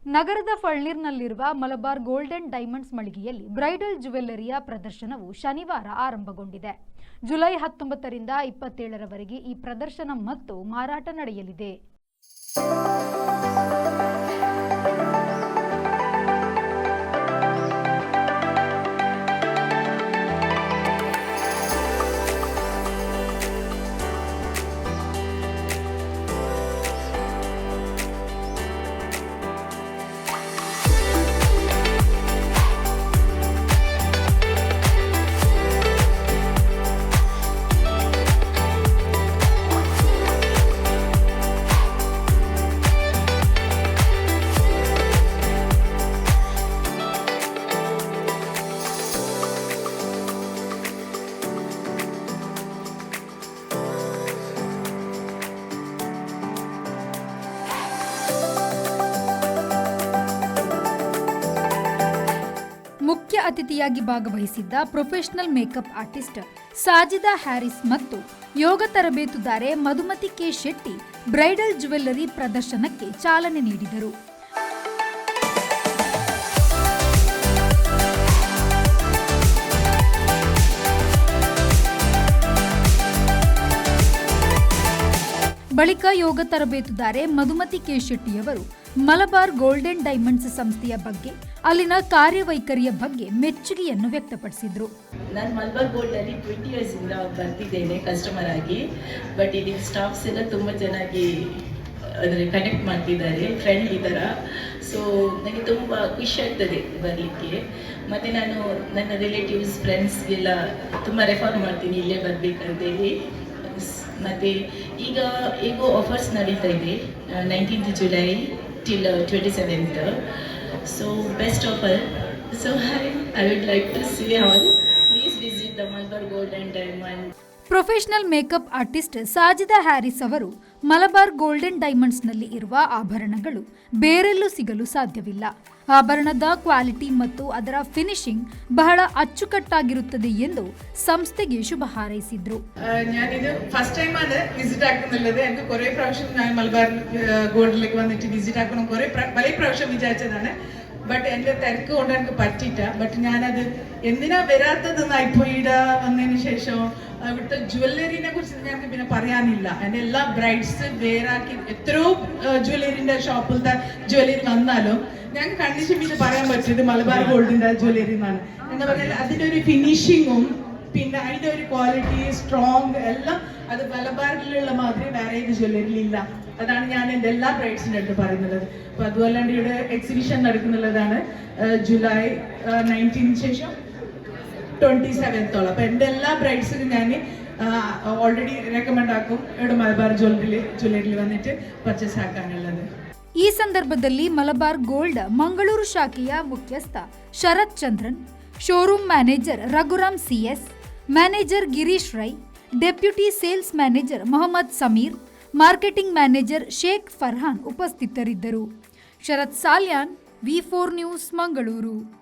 ನಗರದ ಫಳ್ನೀರ್ನಲ್ಲಿರುವ Malabar golden diamonds ಮಳಿಗೆಯಲ್ಲಿ bridal ಜುವೆಲ್ಲರಿಯ ಪ್ರದರ್ಶನವು ಶನಿವಾರ ಆರಂಭಗೊಂಡಿದೆ. ಜುಲೈ 19ರಿಂದ 27ರವರೆಗೆ ಈ ಪ್ರದರ್ಶನ ಮತ್ತು ಮಾರಾಟ ನಡೆಯಲಿದೆ. ಮುಖ್ಯ ಅತಿಥಿಯಾಗಿ ಭಾಗವಹಿಸಿದ್ದ professional makeup artist Sajida Harris ಮತ್ತು ಯೋಗ ತರಬೇತುದಾರೆ Madhumati K Shetty bridal jewellery ಪ್ರದರ್ಶನಕ್ಕೆ ಚಾಲನೆ ನೀಡಿದರು. ಬಳಿಕ ಯೋಗ ತರಬೇತುದಾರೆ ಮಧುಮತಿ ಕೆ ಶೆಟ್ಟಿಯವರು ಮಲಬಾರ್ ಗೋಲ್ಡನ್ ಡೈಮಂಡ್ಸ್ ಸಂಸ್ಥೆಯ ಬಗ್ಗೆ, ಅಲ್ಲಿನ ಕಾರ್ಯವೈಖರಿಯ ಬಗ್ಗೆ ಮೆಚ್ಚುಗೆಯನ್ನು ವ್ಯಕ್ತಪಡಿಸಿದರು. ನಾನು ಮಲಬಾರ್ ಗೋಲ್ಡ್ ಅಲ್ಲಿ 20 ಇಯರ್ಸ್ ಇಂದ ಬರ್ತಿದ್ದೇನೆ ಕಸ್ಟಮರ್ ಆಗಿ. ಬಟ್ ಇಲ್ಲಿ ಸ್ಟಾಫ್ಸ್ ಎಲ್ಲ ತುಂಬಾ ಚೆನ್ನಾಗಿ ಕನೆಕ್ಟ್ ಮಾಡ್ತಿದ್ದಾರೆ, ಫ್ರೆಂಡ್ಲಿ ಥರ. ಸೊ ನನಗೆ ತುಂಬ ಖುಷಿ ಆಗ್ತದೆ ಬರಲಿಕ್ಕೆ. ಮತ್ತು ನಾನು ನನ್ನ ರಿಲೇಟಿವ್ಸ್ ಫ್ರೆಂಡ್ಸ್ಗೆಲ್ಲ ತುಂಬ ರೆಫರ್ ಮಾಡ್ತೀನಿ ಇಲ್ಲೇ ಬರಬೇಕಂತೇಳಿ. ಮತ್ತು ಈಗ ಹೇಗೋ ಆಫರ್ಸ್ ನಡೀತಾ ಇದೆ 19th July till 27th. So best offer. So I would like to see all. Please visit the Malabar Gold and Diamond. Professional makeup artist Sajida Harris ಅವರು ಮಲಬಾರ್ ಗೋಲ್ಡನ್ ಡೈಮಂಡ್ಸ್ನಲ್ಲಿ ಇರುವ ಆಭರಣಗಳು ಬೇರೆಲ್ಲೂ ಸಿಗಲು ಸಾಧ್ಯವಿಲ್ಲ. ಆಭರಣದ ಕ್ವಾಲಿಟಿ ಮತ್ತು ಅದರ ಫಿನಿಶಿಂಗ್ ಬಹಳ ಅಚ್ಚುಕಟ್ಟಾಗಿರುತ್ತದೆ ಎಂದು ಸಂಸ್ಥೆಗೆ ಶುಭ ಹಾರೈಸಿದ್ರು. ഞാനിത് ഫസ്റ്റ് ടൈം ആണ് വിസിറ്റ് ആക്കുന്നുള്ളത്. എനിക്ക് കുറേ പ്രാവശ്യം ഞാൻ മലബാർ ഗോൾഡിലേക്ക് വന്നിട്ട് വിസിറ്റ് ആക്കണം പല പ്രാവശ്യം വിചാരിച്ചതാണ്. ബട്ട് എൻ്റെ തിരക്ക് കൊണ്ട് എനിക്ക് പറ്റിയിട്ട. ബട്ട് ഞാനത് എന്തിനാ വരാത്തതെന്ന് ഇപ്പോൾ ഇവിടെ വന്നതിന് ശേഷം ഇവിടുത്തെ ജ്വല്ലറിനെ കുറിച്ച് ഞങ്ങൾക്ക് പിന്നെ പറയാനില്ല. എൻ്റെ എല്ലാ ബ്രൈഡ്സ് വേറാക്കി എത്രയോ ജ്വല്ലറിൻ്റെ ഷോപ്പിലത്തെ ജ്വല്ലറി വന്നാലും ഞങ്ങൾക്ക് കണ്ടീഷൻ പിന്നെ പറയാൻ പറ്റുന്നത് മലബാർ ഗോൾഡിൻ്റെ ജ്വല്ലറി എന്നാണ്. എന്താ പറഞ്ഞാൽ അതിൻ്റെ ഒരു ഫിനിഷിങ്ങും പിന്നെ അതിൻ്റെ ഒരു ക്വാളിറ്റി സ്ട്രോങ് എല്ലാം അത് മലബാറിലുള്ള മാതിരി വേറെ ഏത് ജ്വല്ലറിയിലില്ല. അതാണ് ഞാൻ എൻ്റെ എല്ലാ ബ്രൈഡ്സിൻ്റെ അടുത്ത് പറയുന്നത്. അപ്പോൾ അതുപോലെ ഇവിടെ എക്സിബിഷൻ നടക്കുന്നുള്ളതാണ് ജൂലൈ 19 ശേഷം 27th. അപ്പോൾ എൻ്റെ എല്ലാ ബ്രൈഡ്സിനും ഞാൻ ഓൾറെഡി റെക്കമെൻഡ് ആക്കും ഇവിടെ ಮಲಬಾರ್ ಜ್ಯುವೆಲ್ಲರಿ വന്നിട്ട് ಪರ್ಚೇಸ್ ಆಕಾನುള്ളത്. ಈ ಸಂದರ್ಭದಲ್ಲಿ ಮಲಬಾರ್ ಗೋಲ್ಡ್ ಮಂಗಳೂರು ಶಾಖೆಯ ಮುಖ್ಯಸ್ಥ Sharath Chandran, showroom manager Raghuram CS, manager Girish Rai, deputy sales manager Mohammed Sameer, marketing manager Sheikh Farhan ಉಪಸ್ಥಿತರಿದ್ದರು. Sharath Salian, V4 news, Mangaluru.